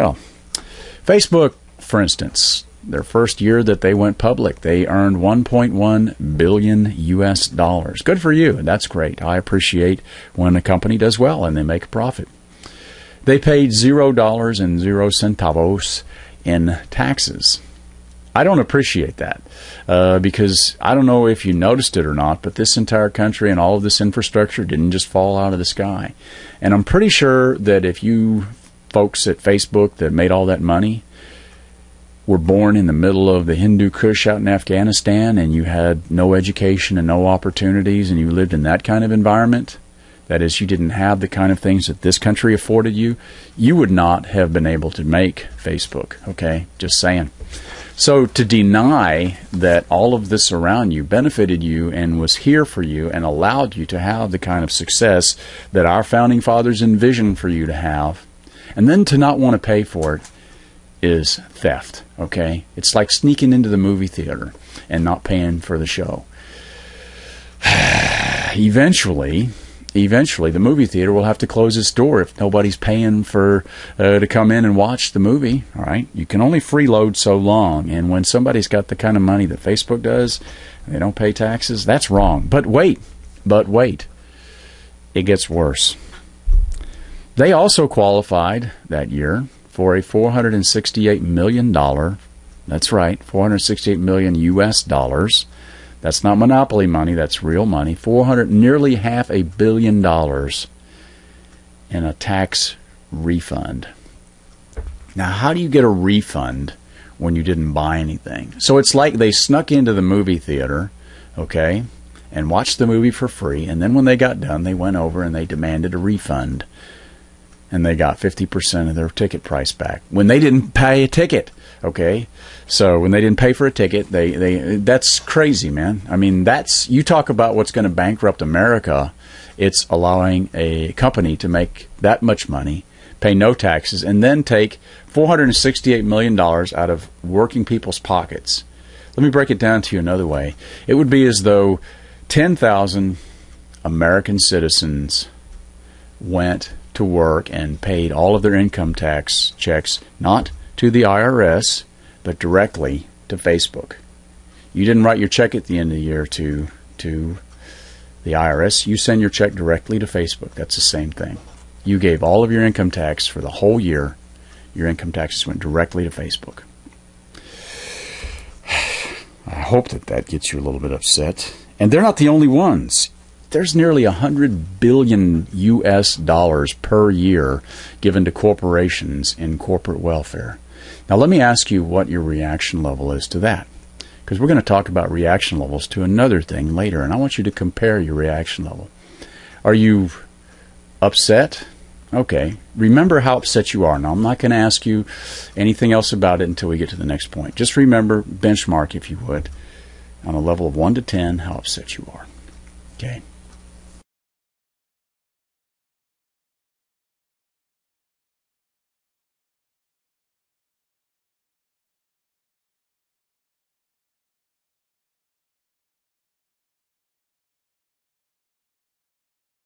Well, Facebook, for instance, their first year that they went public, they earned 1.1 billion US dollars. Good for you. That's great. I appreciate when a company does well and they make a profit. They paid $0.00 in taxes. I don't appreciate that because I don't know if you noticed it or not, but this entire country and all of this infrastructure didn't just fall out of the sky. And I'm pretty sure that if you folks at Facebook that made all that money were born in the middle of the Hindu Kush out in Afghanistan and you had no education and no opportunities and you lived in that kind of environment, that is, you didn't have the kind of things that this country afforded you, you would not have been able to make Facebook, okay? Just saying. So to deny that all of this around you benefited you and was here for you and allowed you to have the kind of success that our founding fathers envisioned for you to have, and then to not want to pay for it, is theft, okay? It's like sneaking into the movie theater and not paying for the show. Eventually, the movie theater will have to close its door if nobody's paying for to come in and watch the movie. All right, you can only freeload so long, and when somebody's got the kind of money that Facebook does, and they don't pay taxes, that's wrong. But wait, it gets worse. They also qualified that year for a $468 million. That's right, $468 million US dollars. That's not monopoly money, that's real money. Nearly $500 million in a tax refund. Now, how do you get a refund when you didn't buy anything? So it's like they snuck into the movie theater, okay, and watched the movie for free, and then when they got done, they went over and they demanded a refund. And they got 50% of their ticket price back when they didn't pay a ticket. Okay, so when they didn't pay for a ticket, that's crazy, man. I mean, you talk about what's going to bankrupt America. It's allowing a company to make that much money, pay no taxes, and then take $468 million out of working people's pockets. Let me break it down to you another way. It would be as though 10,000 American citizens went to work and paid all of their income tax checks, not to the IRS, but directly to Facebook. You didn't write your check at the end of the year to the IRS. You send your check directly to Facebook. That's the same thing. You gave all of your income tax for the whole year. Your income taxes went directly to Facebook. I hope that gets you a little bit upset. And they're not the only ones. There's nearly $100 billion US dollars per year given to corporations in corporate welfare. Now, let me ask you what your reaction level is to that, because we're going to talk about reaction levels to another thing later, and I want you to compare your reaction level. Are you upset? Okay. Remember how upset you are. Now, I'm not going to ask you anything else about it until we get to the next point. Just remember, benchmark, if you would, on a level of 1 to 10, how upset you are. Okay.